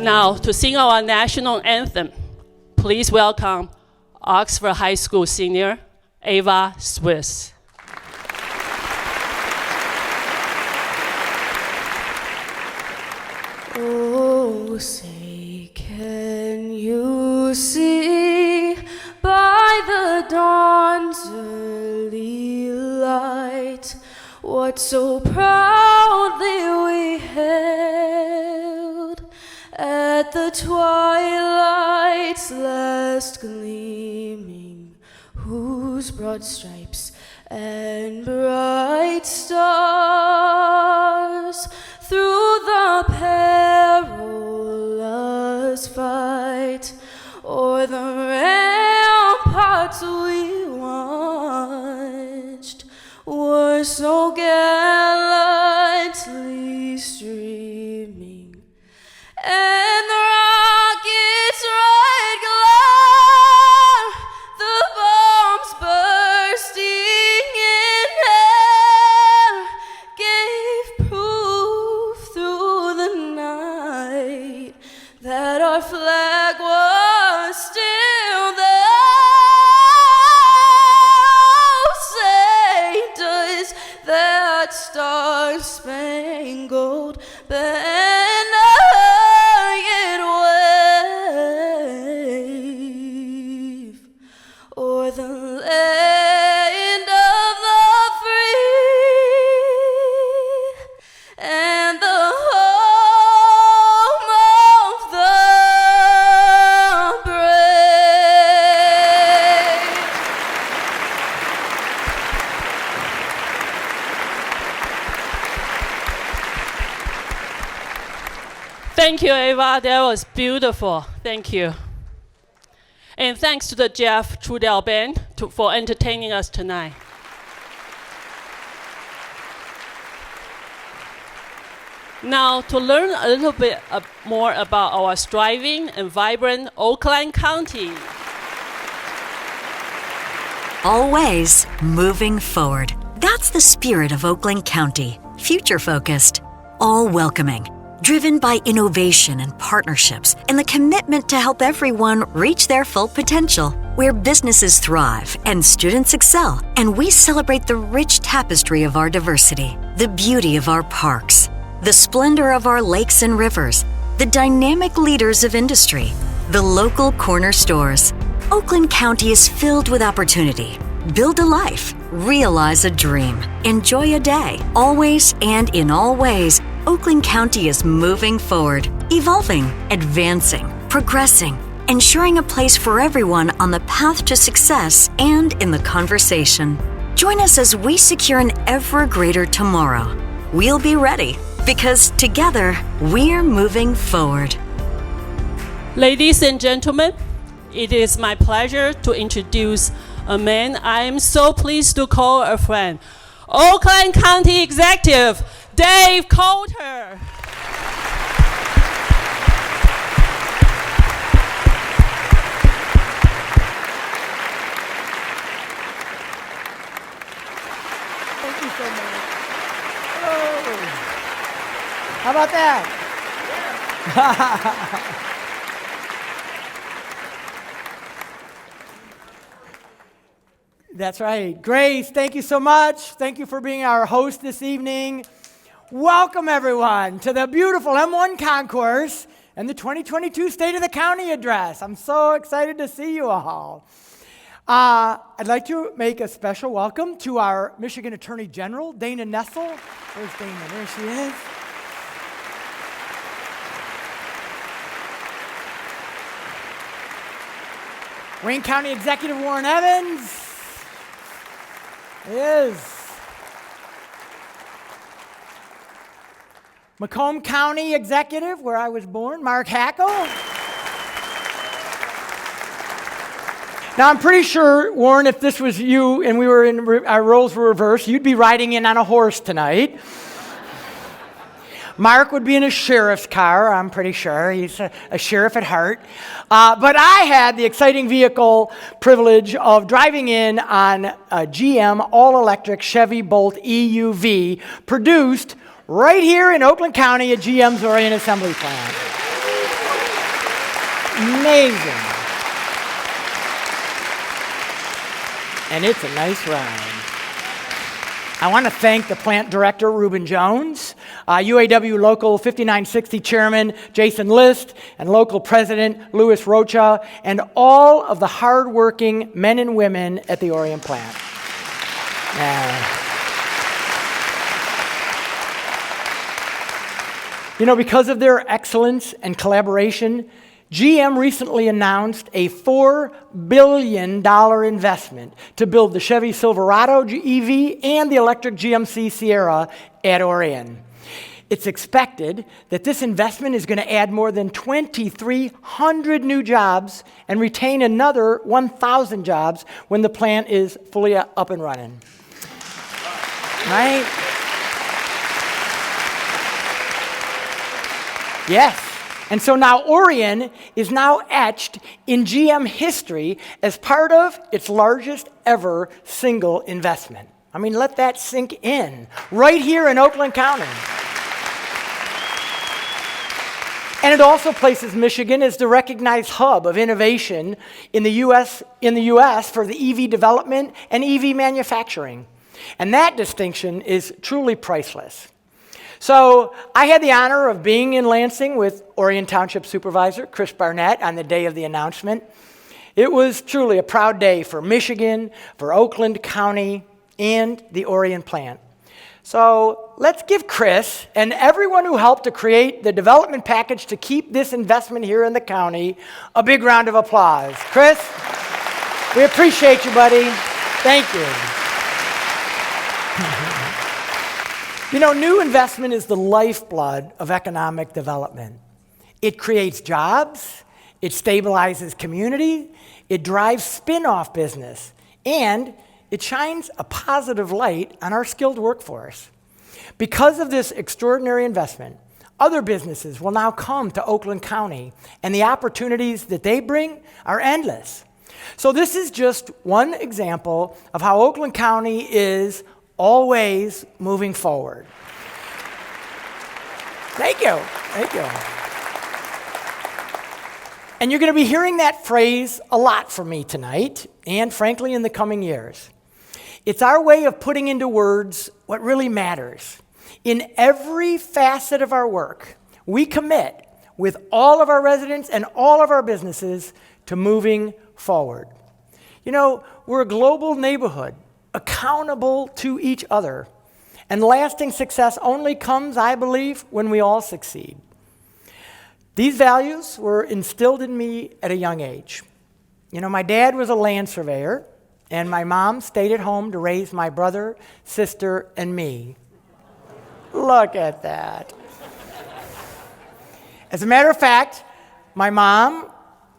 Now, to sing our national anthem, please welcome Oxford High School senior Ava Swiss. Oh, say, can you see by the dawn's early light what so proudly we hailed at the twilight's last gleaming, whose broad stripes and bright stars through the perilous fight o'er the ramparts we watched were so gallantly streaming, and the rocket's red glare, the bombs bursting in air, gave proof through the night that our flag was still there. Say, does that star-spangled banner yet wave o'er the land of the free and the home of the brave? Thank you, Ava. That was beautiful. Thank you. And thanks to the Jeff Trudell Band for entertaining us tonight. Now, to learn a little bit more about our thriving and vibrant Oakland County. Always moving forward. That's the spirit of Oakland County. Future-focused, all-welcoming, driven by innovation and partnerships and the commitment to help everyone reach their full potential, where businesses thrive and students excel, and we celebrate the rich tapestry of our diversity, the beauty of our parks, the splendor of our lakes and rivers, the dynamic leaders of industry, the local corner stores. Oakland County is filled with opportunity. Build a life, realize a dream, enjoy a day. Always and in all ways, Oakland County is moving forward, evolving, advancing, progressing, ensuring a place for everyone on the path to success and in the conversation. Join us as we secure an ever greater tomorrow. We'll be ready, because together, we're moving forward. Ladies and gentlemen, it is my pleasure to introduce a man I am so pleased to call a friend, Oakland County Executive Dave Coulter. Thank you so much. Hello. How about that? That's right. Grace, thank you so much. Thank you for being our host this evening. Welcome, everyone, to the beautiful M1 Concourse and the 2022 State of the County Address. I'm so excited to see you all. I'd like to make a special welcome to our Michigan Attorney General, Dana Nessel. Where's Dana? There she is. Wayne County Executive Warren Evans. Is. Macomb County Executive, where I was born, Mark Hackel. Now, I'm pretty sure, Warren, if this was you and we were in our roles were reversed, you'd be riding in on a horse tonight. Mark would be in a sheriff's car, I'm pretty sure. He's a sheriff at heart. But I had the exciting vehicle privilege of driving in on a GM all-electric Chevy Bolt EUV produced right here in Oakland County at GM's Orion Assembly Plant. Amazing. And it's a nice ride. I want to thank the plant director, Reuben Jones, UAW Local 5960 Chairman, Jason List, and local president, Louis Rocha, and all of the hardworking men and women at the Orion plant. Because of their excellence and collaboration, GM recently announced a $4 billion investment to build the Chevy Silverado EV and the electric GMC Sierra at Orion. It's expected that this investment is going to add more than 2,300 new jobs and retain another 1,000 jobs when the plant is fully up and running. Right? Yes. And so now Orion is now etched in GM history as part of its largest ever single investment. I mean, let that sink in. Right here in Oakland County. And it also places Michigan as the recognized hub of innovation in the US for the EV development and EV manufacturing. And that distinction is truly priceless. So I had the honor of being in Lansing with Orion Township Supervisor Chris Barnett on the day of the announcement. It was truly a proud day for Michigan, for Oakland County, and the Orion plant. So let's give Chris and everyone who helped to create the development package to keep this investment here in the county a big round of applause. Chris, we appreciate you, buddy. Thank you. New investment is the lifeblood of economic development. It creates jobs, it stabilizes community, it drives spin-off business, and it shines a positive light on our skilled workforce. Because of this extraordinary investment, other businesses will now come to Oakland County, and the opportunities that they bring are endless. So this is just one example of how Oakland County is always moving forward. Thank you. Thank you. And you're going to be hearing that phrase a lot from me tonight, and frankly, in the coming years. It's our way of putting into words what really matters. In every facet of our work, we commit with all of our residents and all of our businesses to moving forward. We're a global neighborhood, accountable to each other. And lasting success only comes, I believe, when we all succeed. These values were instilled in me at a young age. My dad was a land surveyor, and my mom stayed at home to raise my brother, sister, and me. Look at that. As a matter of fact, my mom,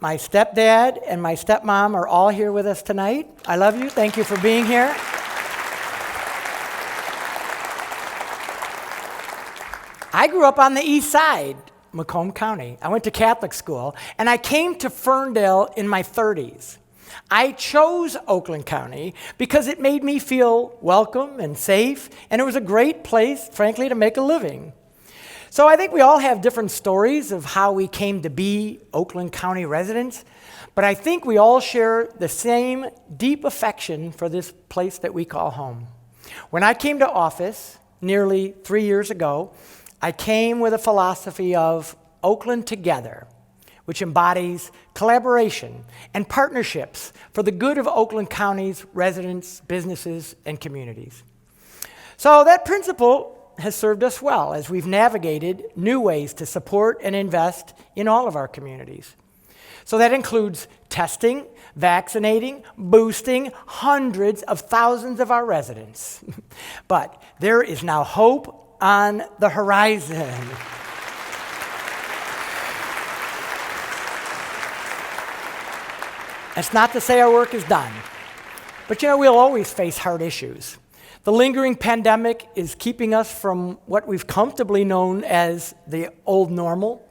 my stepdad, and my stepmom are all here with us tonight. I love you. Thank you for being here. I grew up on the east side, Macomb County. I went to Catholic school, and I came to Ferndale in my 30s. I chose Oakland County because it made me feel welcome and safe, and it was a great place, frankly, to make a living. So I think we all have different stories of how we came to be Oakland County residents, but I think we all share the same deep affection for this place that we call home. When I came to office nearly 3 years ago, I came with a philosophy of Oakland Together, which embodies collaboration and partnerships for the good of Oakland County's residents, businesses, and communities. So that principle has served us well as we've navigated new ways to support and invest in all of our communities. So that includes testing, vaccinating, boosting hundreds of thousands of our residents. But there is now hope on the horizon. That's not to say our work is done. But we'll always face hard issues. The lingering pandemic is keeping us from what we've comfortably known as the old normal.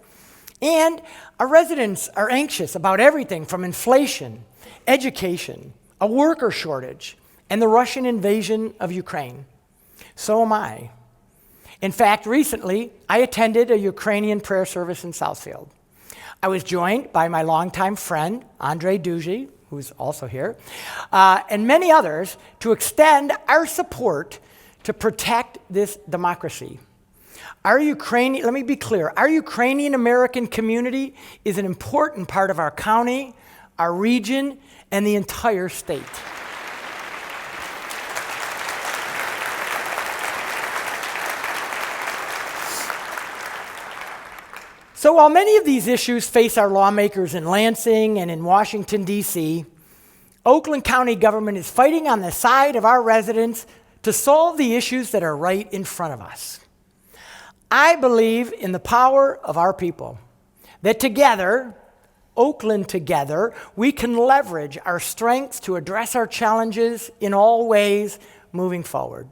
And our residents are anxious about everything from inflation, education, a worker shortage, and the Russian invasion of Ukraine. So am I. In fact, recently, I attended a Ukrainian prayer service in Southfield. I was joined by my longtime friend, Andre Dugy, who's also here, and many others to extend our support to protect this democracy. Let me be clear, our Ukrainian American community is an important part of our county, our region, and the entire state. So while many of these issues face our lawmakers in Lansing and in Washington, D.C., Oakland County government is fighting on the side of our residents to solve the issues that are right in front of us. I believe in the power of our people, that together, Oakland together, we can leverage our strengths to address our challenges in all ways moving forward.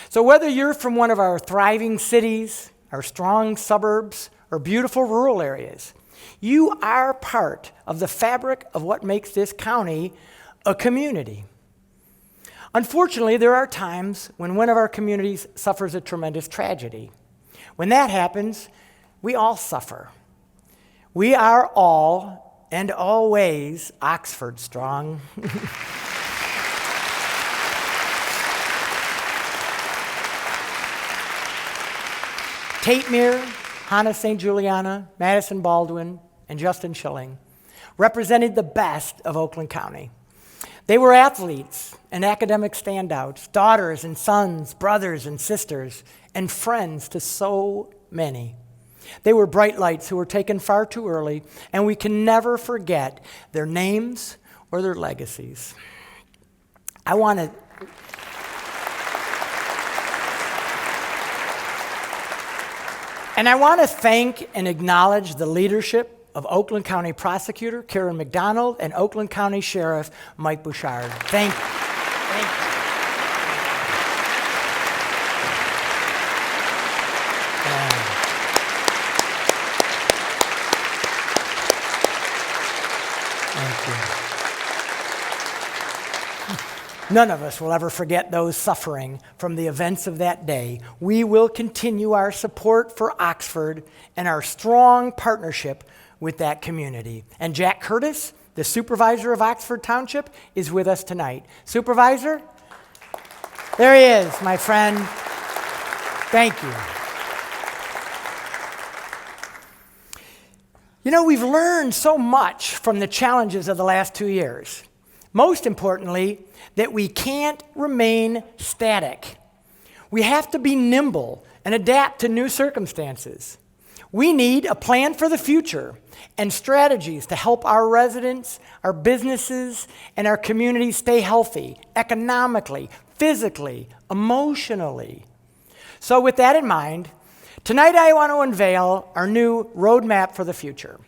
So whether you're from one of our thriving cities, our strong suburbs, or beautiful rural areas, you are part of the fabric of what makes this county a community. Unfortunately, there are times when one of our communities suffers a tremendous tragedy. When that happens, we all suffer. We are all and always Oxford strong. Tate Myre, Hannah St. Juliana, Madison Baldwin, and Justin Schilling represented the best of Oakland County. They were athletes and academic standouts, daughters and sons, brothers and sisters, and friends to so many. They were bright lights who were taken far too early, and we can never forget their names or their legacies. I want to thank and acknowledge the leadership of Oakland County Prosecutor Karen McDonald and Oakland County Sheriff Mike Bouchard. Thank you. Thank you. None of us will ever forget those suffering from the events of that day. We will continue our support for Oxford and our strong partnership with that community. And Jack Curtis, the supervisor of Oxford Township, is with us tonight. Supervisor? There he is, my friend. Thank you. You know, we've learned so much from the challenges of the last 2 years. Most importantly, that we can't remain static. We have to be nimble and adapt to new circumstances. We need a plan for the future and strategies to help our residents, our businesses, and our communities stay healthy economically, physically, emotionally. So with that in mind, tonight I want to unveil our new roadmap for the future.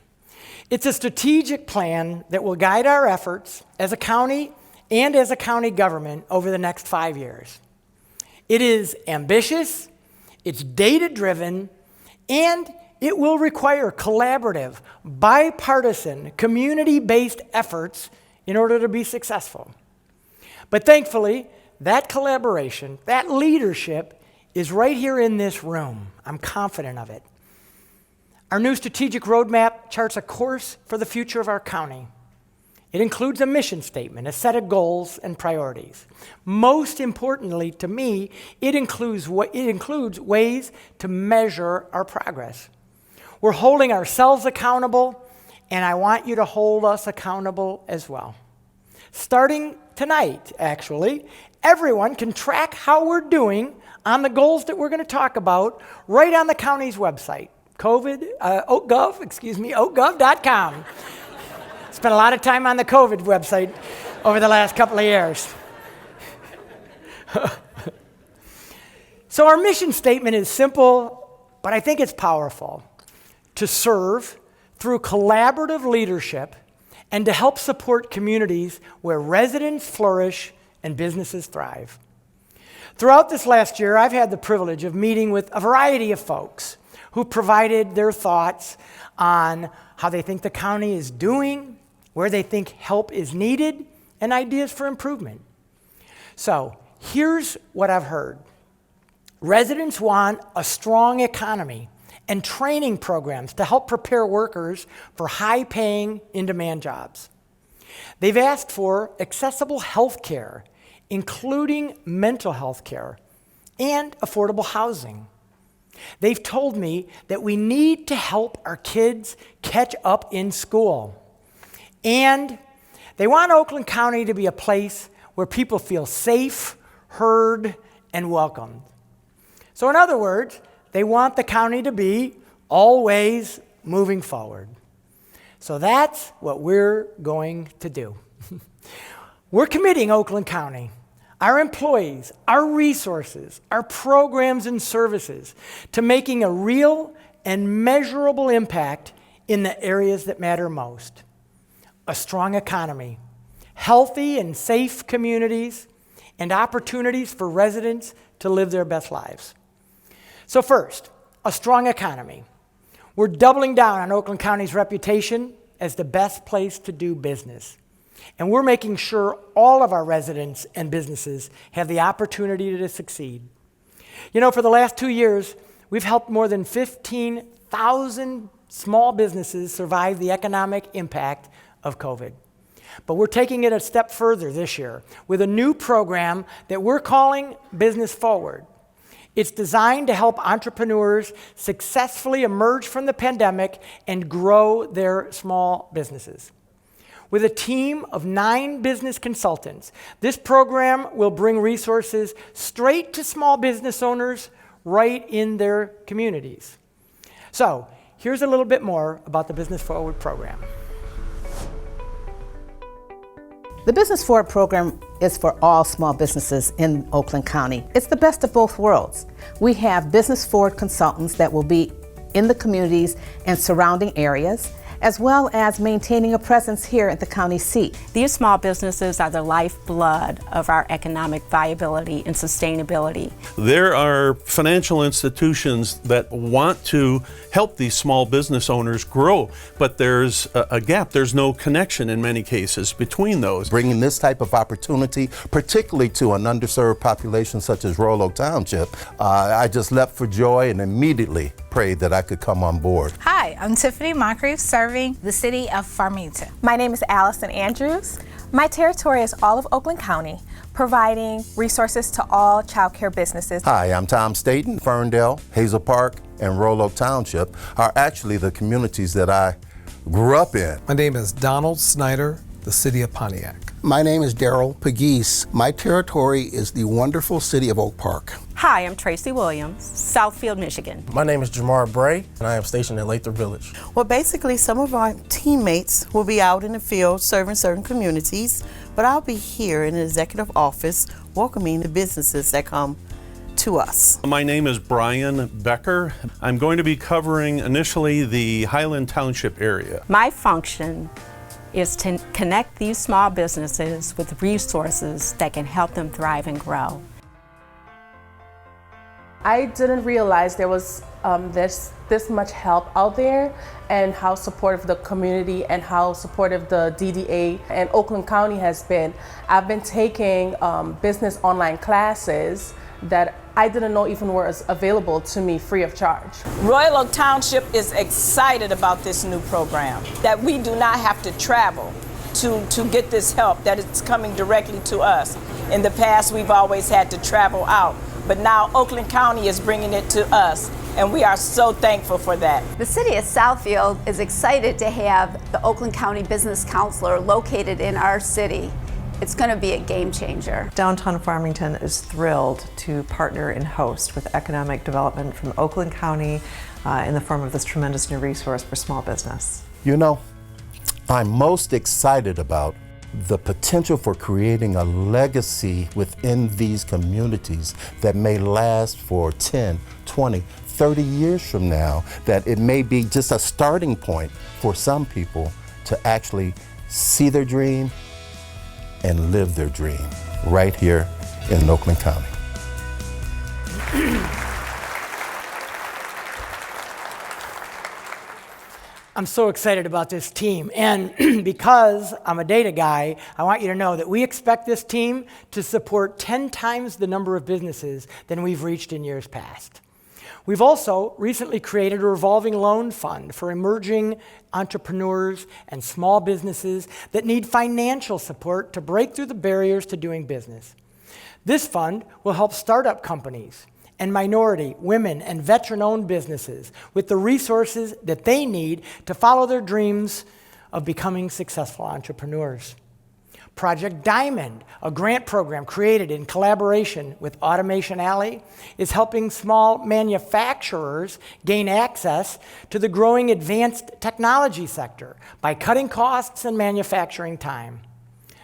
It's a strategic plan that will guide our efforts as a county and as a county government over the next 5 years. It is ambitious, it's data-driven, and it will require collaborative, bipartisan, community-based efforts in order to be successful. But thankfully, that collaboration, that leadership is right here in this room. I'm confident of it. Our new strategic roadmap charts a course for the future of our county. It includes a mission statement, a set of goals and priorities. Most importantly to me, it includes ways to measure our progress. We're holding ourselves accountable, and I want you to hold us accountable as well. Starting tonight, actually, everyone can track how we're doing on the goals that we're going to talk about right on the county's website, oakgov.com. Spent a lot of time on the COVID website over the last couple of years. So our mission statement is simple, but I think it's powerful. To serve through collaborative leadership and to help support communities where residents flourish and businesses thrive. Throughout this last year, I've had the privilege of meeting with a variety of folks who provided their thoughts on how they think the county is doing, where they think help is needed, and ideas for improvement. So here's what I've heard. Residents want a strong economy and training programs to help prepare workers for high-paying, in-demand jobs. They've asked for accessible health care, including mental health care, and affordable housing. They've told me that we need to help our kids catch up in school. And they want Oakland County to be a place where people feel safe, heard, and welcomed. So in other words, they want the county to be always moving forward. So that's what we're going to do. We're committing Oakland County, our employees, our resources, our programs and services to making a real and measurable impact in the areas that matter most. A strong economy, healthy and safe communities, and opportunities for residents to live their best lives. So first, a strong economy. We're doubling down on Oakland County's reputation as the best place to do business. And we're making sure all of our residents and businesses have the opportunity to succeed. You know, for the last 2 years, we've helped more than 15,000 small businesses survive the economic impact of COVID. But we're taking it a step further this year with a new program that we're calling Business Forward. It's designed to help entrepreneurs successfully emerge from the pandemic and grow their small businesses. With a team of 9 business consultants, this program will bring resources straight to small business owners right in their communities. So, here's a little bit more about the Business Forward program. The Business Forward program is for all small businesses in Oakland County. It's the best of both worlds. We have Business Forward consultants that will be in the communities and surrounding areas, as well as maintaining a presence here at the county seat. These small businesses are the lifeblood of our economic viability and sustainability. There are financial institutions that want to help these small business owners grow, but there's a gap. There's no connection in many cases between those. Bringing this type of opportunity, particularly to an underserved population such as Royal Oak Township, I just leapt for joy and immediately prayed that I could come on board. Hi, I'm Tiffany Moncrief, serving the city of Farmington. My name is Allison Andrews. My territory is all of Oakland County, providing resources to all child care businesses. Hi, I'm Tom Staten. Ferndale, Hazel Park, and Royal Oak Township are actually the communities that I grew up in. My name is Donald Snyder, the city of Pontiac. My name is Daryl Pegues. My territory is the wonderful city of Oak Park. Hi, I'm Tracy Williams, Southfield, Michigan. My name is Jamar Bray, and I am stationed in Lathrop Village. Well, basically, some of our teammates will be out in the field serving certain communities, but I'll be here in the executive office welcoming the businesses that come to us. My name is Brian Becker. I'm going to be covering initially the Highland Township area. My function is to connect these small businesses with resources that can help them thrive and grow. I didn't realize there was this much help out there, and how supportive the community and how supportive the DDA and Oakland County has been. I've been taking business online classes that I didn't know even were available to me free of charge. Royal Oak Township is excited about this new program, that we do not have to travel to get this help, that it's coming directly to us. In the past, we've always had to travel out, but now Oakland County is bringing it to us, and we are so thankful for that. The city of Southfield is excited to have the Oakland County Business Counselor located in our city. It's going to be a game changer. Downtown Farmington is thrilled to partner and host with economic development from Oakland County in the form of this tremendous new resource for small business. You know, I'm most excited about the potential for creating a legacy within these communities that may last for 10, 20, 30 years from now, that it may be just a starting point for some people to actually see their dream and live their dream right here in Oakland County. I'm so excited about this team, and because I'm a data guy, I want you to know that we expect this team to support 10 times the number of businesses than we've reached in years past. We've also recently created a revolving loan fund for emerging entrepreneurs and small businesses that need financial support to break through the barriers to doing business. This fund will help startup companies and minority, women, and veteran-owned businesses with the resources that they need to follow their dreams of becoming successful entrepreneurs. Project Diamond, a grant program created in collaboration with Automation Alley, is helping small manufacturers gain access to the growing advanced technology sector by cutting costs and manufacturing time.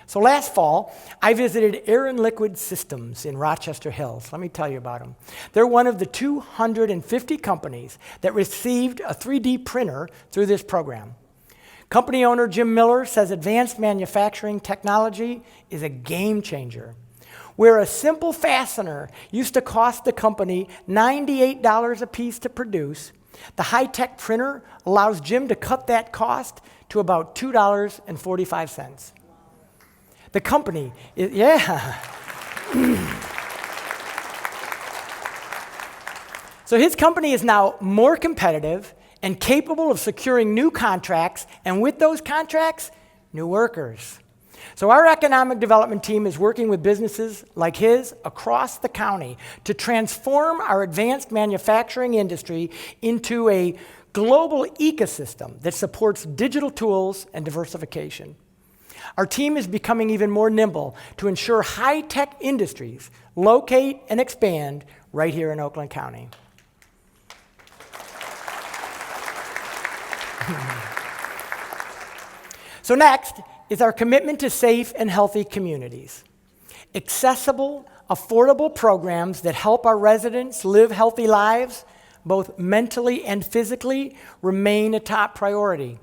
So last fall, I visited Aaron Liquid Systems in Rochester Hills. Let me tell you about them. They're one of the 250 companies that received a 3D printer through this program. Company owner Jim Miller says advanced manufacturing technology is a game changer. Where a simple fastener used to cost the company $98 a piece to produce, the high-tech printer allows Jim to cut that cost to about $2.45. The company is, So his company is now more competitive and capable of securing new contracts, and with those contracts, new workers. So our economic development team is working with businesses like his across the county to transform our advanced manufacturing industry into a global ecosystem that supports digital tools and diversification. Our team is becoming even more nimble to ensure high-tech industries locate and expand right here in Oakland County. So next is our commitment to safe and healthy communities. Accessible, affordable programs that help our residents live healthy lives, both mentally and physically, remain a top priority.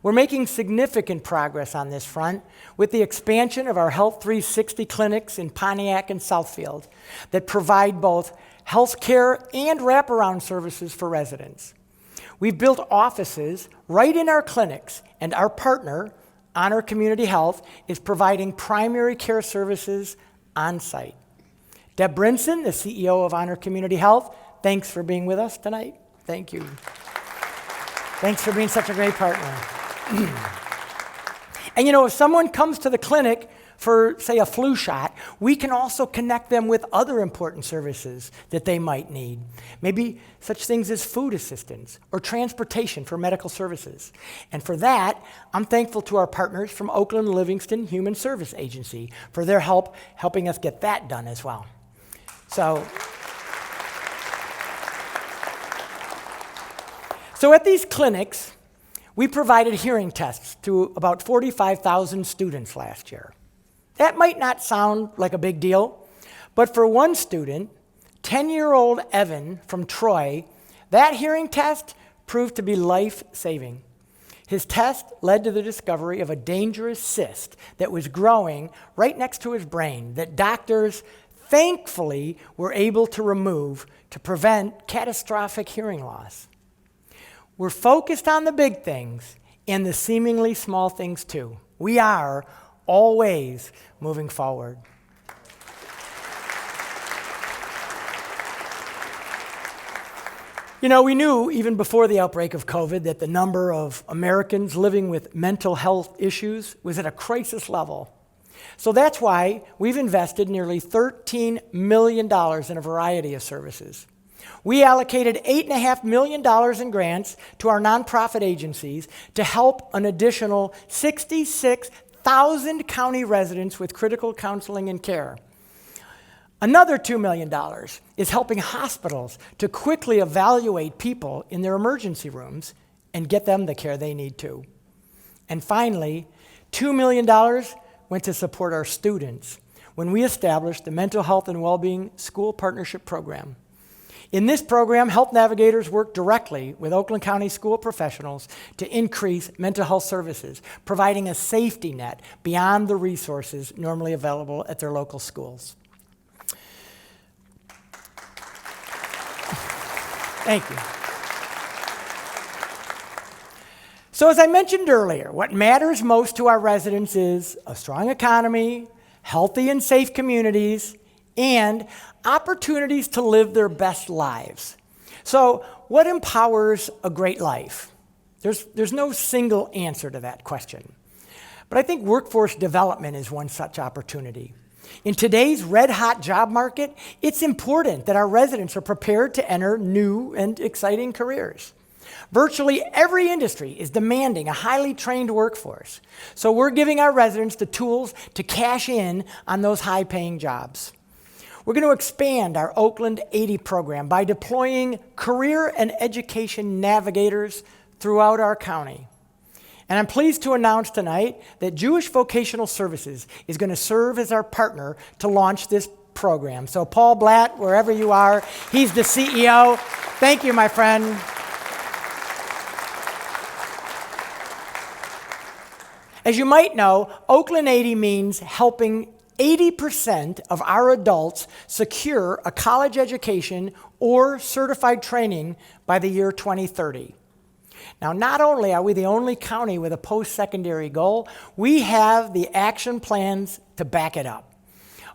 We're making significant progress on this front with the expansion of our Health 360 clinics in Pontiac and Southfield that provide both health care and wraparound services for residents. We've built offices right in our clinics, and our partner, Honor Community Health, is providing primary care services on site. Deb Brinson, the CEO of Honor Community Health, thanks for being with us tonight. Thank you. Thanks for being such a great partner. And you know, if someone comes to the clinic for, say, a flu shot, we can also connect them with other important services that they might need. Maybe such things as food assistance or transportation for medical services. And for that, I'm thankful to our partners from Oakland Livingston Human Service Agency for their help helping us get that done as well. So at these clinics, we provided hearing tests to about 45,000 students last year. That might not sound like a big deal, but for one student, 10-year-old Evan from Troy, that hearing test proved to be life-saving. His test led to the discovery of a dangerous cyst that was growing right next to his brain that doctors thankfully were able to remove to prevent catastrophic hearing loss. We're focused on the big things and the seemingly small things too. We are always moving forward. You know, we knew even before the outbreak of COVID that the number of Americans living with mental health issues was at a crisis level. So that's why we've invested nearly $13 million in a variety of services. We allocated $8.5 million in grants to our nonprofit agencies to help an additional 66,000 county residents with critical counseling and care. Another $2 million is helping hospitals to quickly evaluate people in their emergency rooms and get them the care they need too. And finally, $2 million went to support our students when we established the Mental Health and Wellbeing School Partnership Program. In this program, health navigators work directly with Oakland County school professionals to increase mental health services, providing a safety net beyond the resources normally available at their local schools. Thank you. So as I mentioned earlier, what matters most to our residents is a strong economy, healthy and safe communities, and opportunities to live their best lives. So, what empowers a great life? There's no single answer to that question. But I think workforce development is one such opportunity. In today's red-hot job market, it's important that our residents are prepared to enter new and exciting careers. Virtually every industry is demanding a highly trained workforce, so we're giving our residents the tools to cash in on those high-paying jobs. We're going to expand our Oakland 80 program by deploying career and education navigators throughout our county. And I'm pleased to announce tonight that Jewish Vocational Services is going to serve as our partner to launch this program. So Paul Blatt, wherever you are, he's the CEO. Thank you, my friend. As you might know, Oakland 80 means helping 80% of our adults secure a college education or certified training by the year 2030. Now, not only are we the only county with a post-secondary goal, we have the action plans to back it up.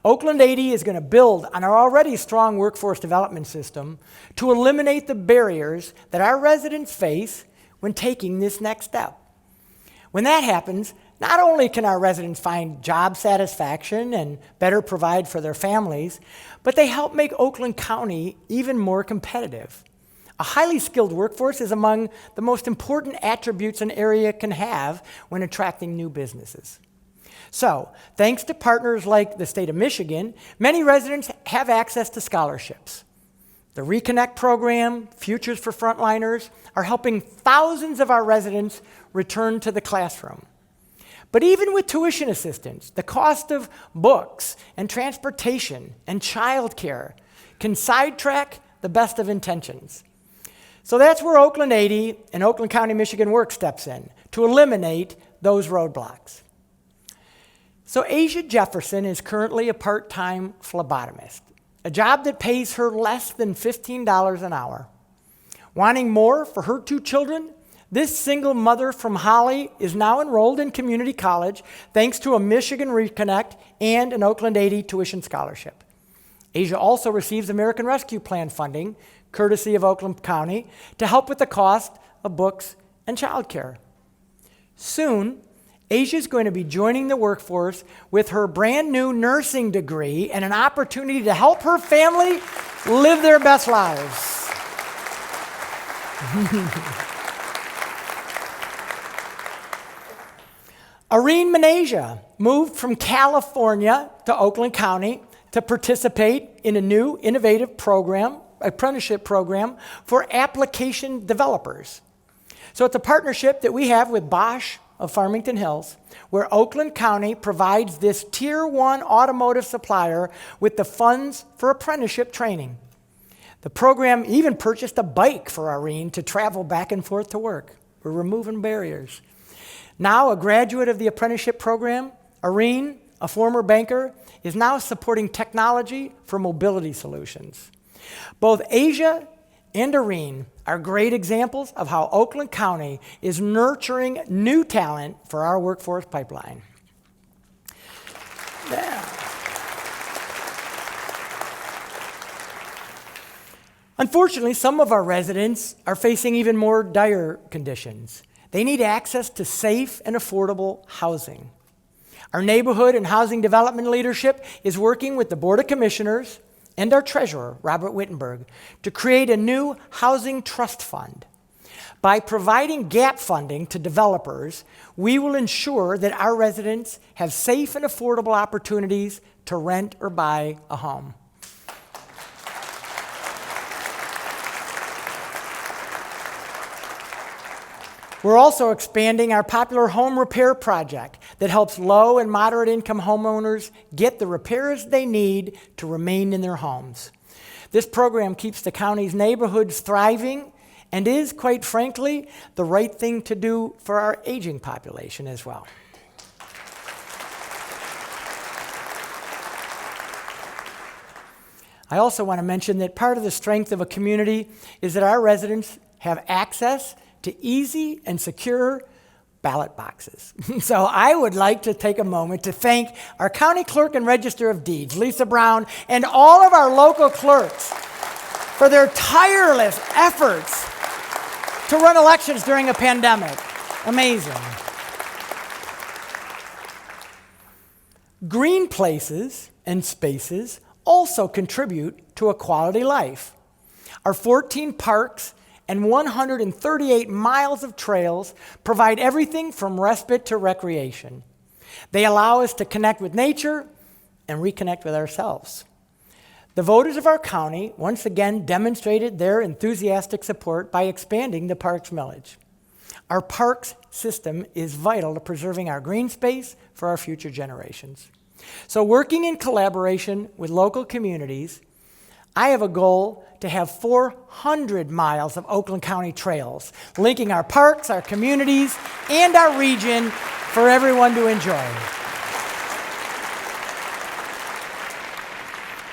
Oakland 80 is going to build on our already strong workforce development system to eliminate the barriers that our residents face when taking this next step. When that happens, not only can our residents find job satisfaction and better provide for their families, but they help make Oakland County even more competitive. A highly skilled workforce is among the most important attributes an area can have when attracting new businesses. So, thanks to partners like the state of Michigan, many residents have access to scholarships. The Reconnect program, Futures for Frontliners, are helping thousands of our residents return to the classroom. But even with tuition assistance, the cost of books and transportation and childcare can sidetrack the best of intentions. So that's where Oakland 80 and Oakland County, Michigan Work steps in to eliminate those roadblocks. So Asia Jefferson is currently a part-time phlebotomist, a job that pays her less than $15 an hour. Wanting more for her 2 children, this single mother from Holly is now enrolled in community college thanks to a Michigan Reconnect and an Oakland 80 tuition scholarship. Asia also receives American Rescue Plan funding, courtesy of Oakland County, to help with the cost of books and childcare. Soon, Asia is going to be joining the workforce with her brand new nursing degree and an opportunity to help her family live their best lives. Irene Menasia moved from California to Oakland County to participate in a new innovative program, apprenticeship program for application developers. So it's a partnership that we have with Bosch of Farmington Hills, where Oakland County provides this Tier 1 automotive supplier with the funds for apprenticeship training. The program even purchased a bike for Irene to travel back and forth to work. We're removing barriers. Now a graduate of the apprenticeship program, Irene, a former banker, is now supporting technology for mobility solutions. Both Asia and Irene are great examples of how Oakland County is nurturing new talent for our workforce pipeline. Yeah. Unfortunately, some of our residents are facing even more dire conditions. They need access to safe and affordable housing. Our neighborhood and housing development leadership is working with the Board of Commissioners and our treasurer, Robert Wittenberg, to create a new housing trust fund. By providing gap funding to developers, we will ensure that our residents have safe and affordable opportunities to rent or buy a home. We're also expanding our popular home repair project that helps low and moderate income homeowners get the repairs they need to remain in their homes. This program keeps the county's neighborhoods thriving and is, quite frankly, the right thing to do for our aging population as well. I also want to mention that part of the strength of a community is that our residents have access to easy and secure ballot boxes. So I would like to take a moment to thank our County Clerk and Register of Deeds, Lisa Brown, and all of our local clerks for their tireless efforts to run elections during a pandemic. Amazing. Green places and spaces also contribute to a quality life. Our 14 parks and 138 miles of trails provide everything from respite to recreation. They allow us to connect with nature and reconnect with ourselves. The voters of our county once again demonstrated their enthusiastic support by expanding the parks millage. Our parks system is vital to preserving our green space for our future generations. So working in collaboration with local communities, I have a goal to have 400 miles of Oakland County trails, linking our parks, our communities, and our region for everyone to enjoy.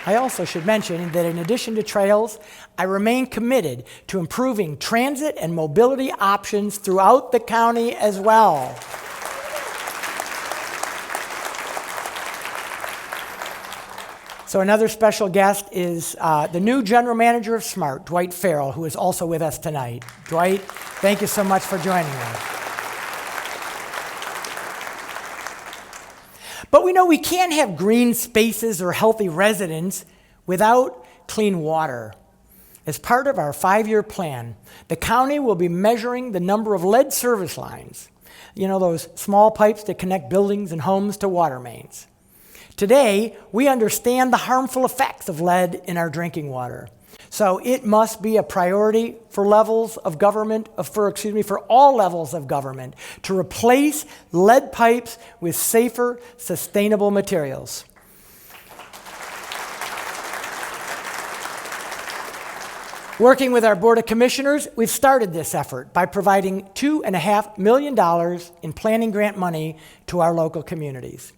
I also should mention that in addition to trails, I remain committed to improving transit and mobility options throughout the county as well. So another special guest is the new general manager of SMART, Dwight Farrell, who is also with us tonight. Dwight, thank you so much for joining us. But we know we can't have green spaces or healthy residents without clean water. As part of our 5-year plan, the county will be measuring the number of lead service lines, you know, those small pipes that connect buildings and homes to water mains. Today, we understand the harmful effects of lead in our drinking water. So it must be a priority for for all levels of government to replace lead pipes with safer, sustainable materials. Working with our Board of Commissioners, we've started this effort by providing $2.5 million in planning grant money to our local communities.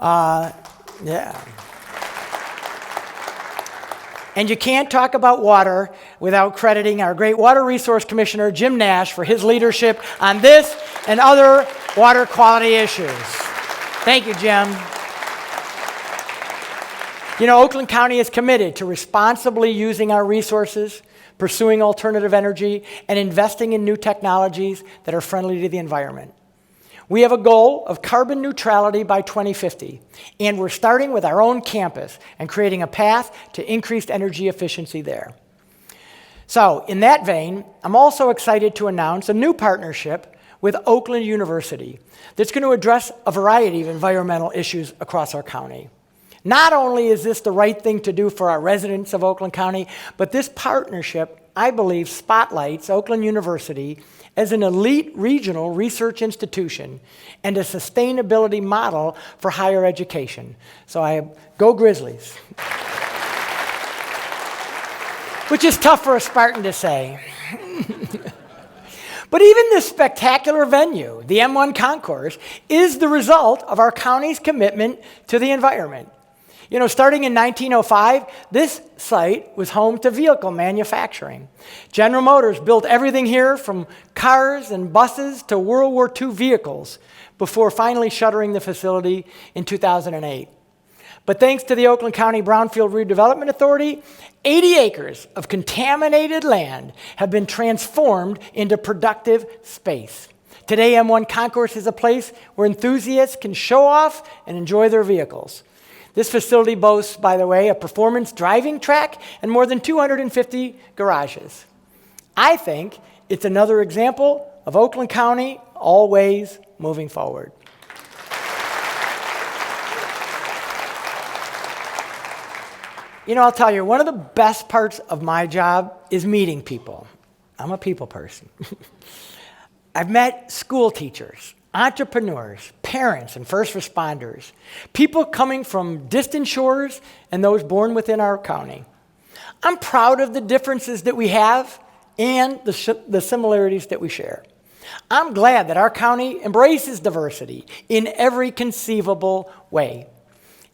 Yeah. And you can't talk about water without crediting our great Water Resource Commissioner, Jim Nash, for his leadership on this and other water quality issues. Thank you, Jim. You know, Oakland County is committed to responsibly using our resources, pursuing alternative energy, and investing in new technologies that are friendly to the environment. We have a goal of carbon neutrality by 2050, and we're starting with our own campus and creating a path to increased energy efficiency there. So, in that vein, I'm also excited to announce a new partnership with Oakland University that's going to address a variety of environmental issues across our county. Not only is this the right thing to do for our residents of Oakland County, but this partnership, I believe, spotlights Oakland University as an elite regional research institution and a sustainability model for higher education. So go Grizzlies. Which is tough for a Spartan to say. But even this spectacular venue, the M1 Concourse, is the result of our county's commitment to the environment. You know, starting in 1905, this site was home to vehicle manufacturing. General Motors built everything here from cars and buses to World War II vehicles before finally shuttering the facility in 2008. But thanks to the Oakland County Brownfield Redevelopment Authority, 80 acres of contaminated land have been transformed into productive space. Today, M1 Concourse is a place where enthusiasts can show off and enjoy their vehicles. This facility boasts, by the way, a performance driving track and more than 250 garages. I think it's another example of Oakland County always moving forward. You know, I'll tell you, one of the best parts of my job is meeting people. I'm a people person. I've met school teachers, entrepreneurs, parents, and first responders, people coming from distant shores and those born within our county. I'm proud of the differences that we have and the similarities that we share. I'm glad that our county embraces diversity in every conceivable way.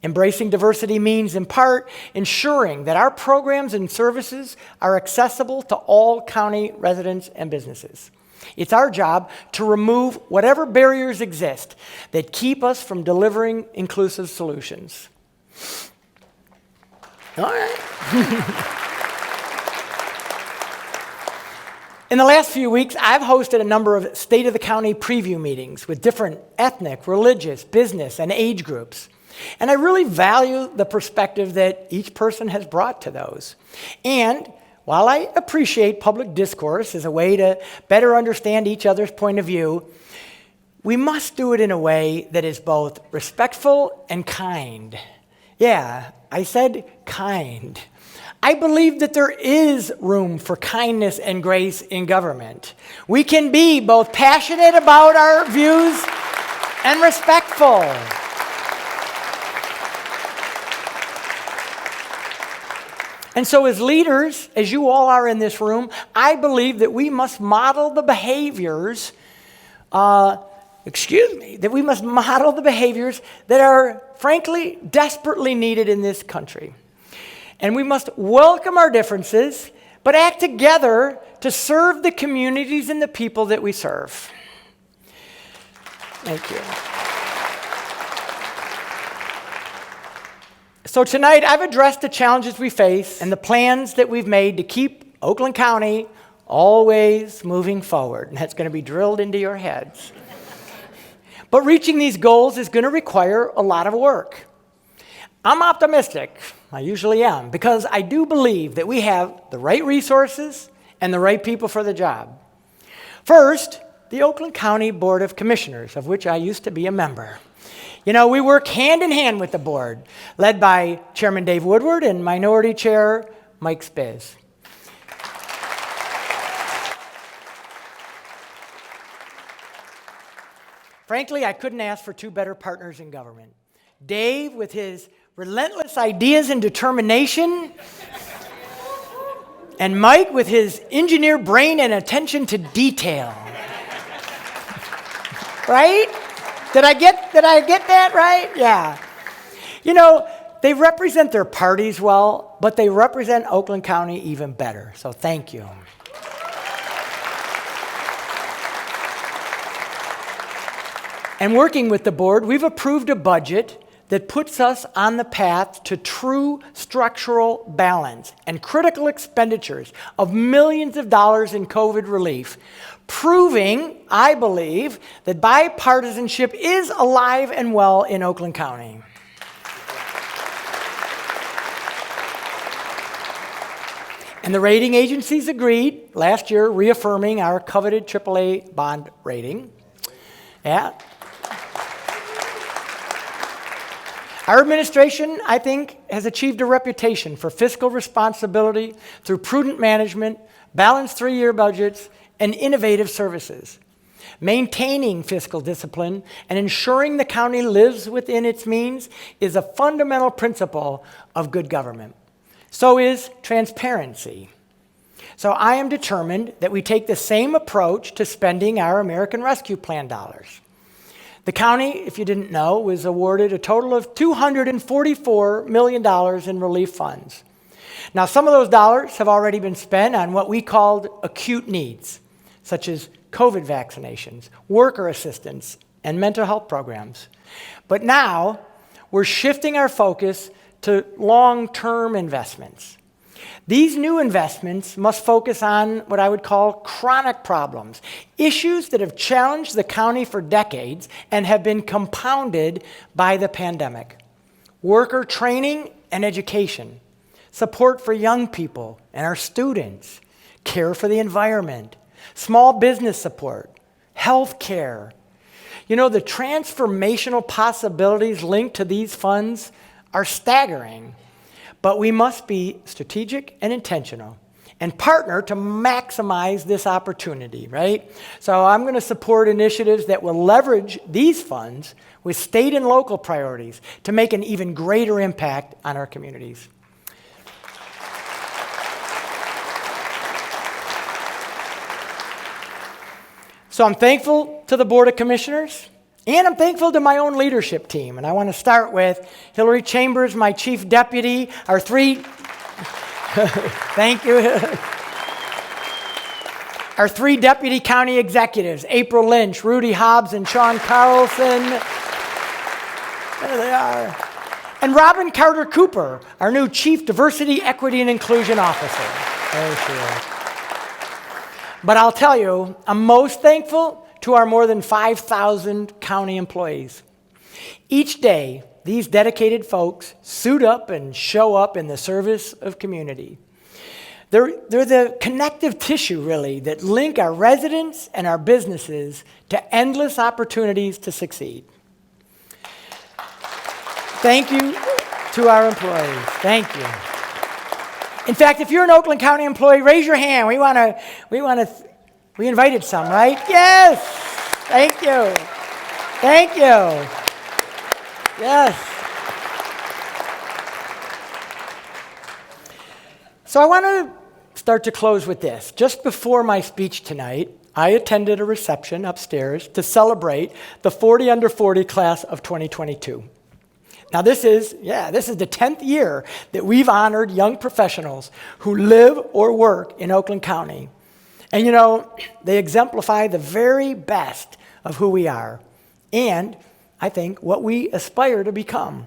Embracing diversity means, in part, ensuring that our programs and services are accessible to all county residents and businesses. It's our job to remove whatever barriers exist that keep us from delivering inclusive solutions. All right. In the last few weeks, I've hosted a number of State of the County preview meetings with different ethnic, religious, business, and age groups. And I really value the perspective that each person has brought to those. And while I appreciate public discourse as a way to better understand each other's point of view, we must do it in a way that is both respectful and kind. Yeah, I said kind. I believe that there is room for kindness and grace in government. We can be both passionate about our views and respectful. And so as leaders, as you all are in this room, I believe that we must model the behaviors, that are frankly desperately needed in this country. And we must welcome our differences, but act together to serve the communities and the people that we serve. Thank you. So tonight, I've addressed the challenges we face and the plans that we've made to keep Oakland County always moving forward. And that's going to be drilled into your heads. But reaching these goals is going to require a lot of work. I'm optimistic. I usually am, because I do believe that we have the right resources and the right people for the job. First, the Oakland County Board of Commissioners, of which I used to be a member. You know, we work hand in hand with the board, led by Chairman Dave Woodward and Minority Chair Mike Spiz. Frankly, I couldn't ask for two better partners in government. Dave, with his relentless ideas and determination, and Mike with his engineer brain and attention to detail. Right? Did I get that right? Yeah. You know, they represent their parties well, but they represent Oakland County even better. So thank you. And working with the board, we've approved a budget that puts us on the path to true structural balance and critical expenditures of millions of dollars in COVID relief, proving, I believe, that bipartisanship is alive and well in Oakland County. And the rating agencies agreed last year, reaffirming our coveted AAA bond rating. Yeah. Our administration, I think, has achieved a reputation for fiscal responsibility through prudent management, balanced three-year budgets, and innovative services. Maintaining fiscal discipline and ensuring the county lives within its means is a fundamental principle of good government. So is transparency. So I am determined that we take the same approach to spending our American Rescue Plan dollars. The county, if you didn't know, was awarded a total of $244 million in relief funds. Now, some of those dollars have already been spent on what we called acute needs, such as COVID vaccinations, worker assistance, and mental health programs. But now, we're shifting our focus to long-term investments. These new investments must focus on what I would call chronic problems, issues that have challenged the county for decades and have been compounded by the pandemic. Worker training and education, support for young people and our students, care for the environment, small business support, health care. You know, the transformational possibilities linked to these funds are staggering. But we must be strategic and intentional and partner to maximize this opportunity, right? So I'm going to support initiatives that will leverage these funds with state and local priorities to make an even greater impact on our communities. So I'm thankful to the Board of Commissioners. And I'm thankful to my own leadership team. And I want to start with Hillary Chambers, my chief deputy, our three, thank you. Our three deputy county executives, April Lynch, Rudy Hobbs, and Sean Carlson. There they are. And Robin Carter Cooper, our new chief diversity, equity, and inclusion officer. There she is. But I'll tell you, I'm most thankful to our more than 5,000 county employees. Each day, these dedicated folks suit up and show up in the service of community. They're the connective tissue, really, that link our residents and our businesses to endless opportunities to succeed. Thank you to our employees. Thank you. In fact, if you're an Oakland County employee, raise your hand. We invited some, right? Yes. Thank you. Thank you. Yes. So I want to start to close with this. Just before my speech tonight, I attended a reception upstairs to celebrate the 40 under 40 class of 2022. Now this is the 10th year that we've honored young professionals who live or work in Oakland County. And you know, they exemplify the very best of who we are and, I think, what we aspire to become.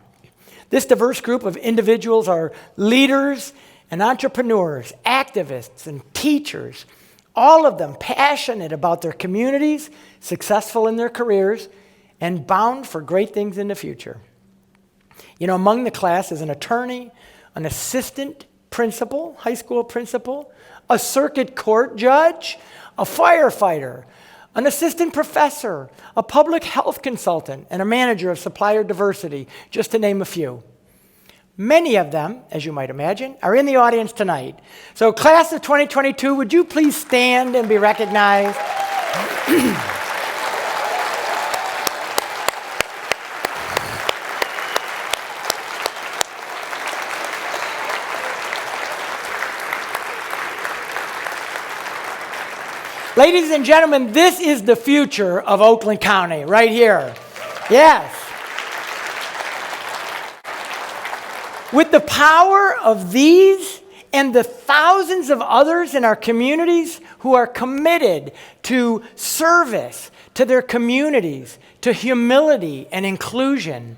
This diverse group of individuals are leaders and entrepreneurs, activists and teachers, all of them passionate about their communities, successful in their careers, and bound for great things in the future. You know, among the class is an attorney, an assistant principal, high school principal, a circuit court judge, a firefighter, an assistant professor, a public health consultant, and a manager of supplier diversity, just to name a few. Many of them, as you might imagine, are in the audience tonight. So class of 2022, would you please stand and be recognized? Ladies and gentlemen, this is the future of Oakland County, right here. Yes. With the power of these and the thousands of others in our communities who are committed to service, to their communities, to humility and inclusion,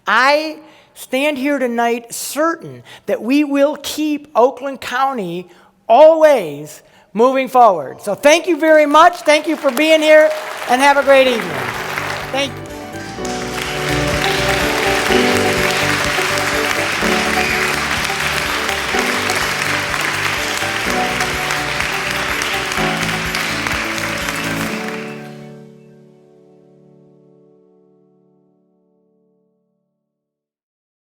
I stand here tonight certain that we will keep Oakland County always moving forward. So thank you very much. Thank you for being here, and have a great evening. Thank you.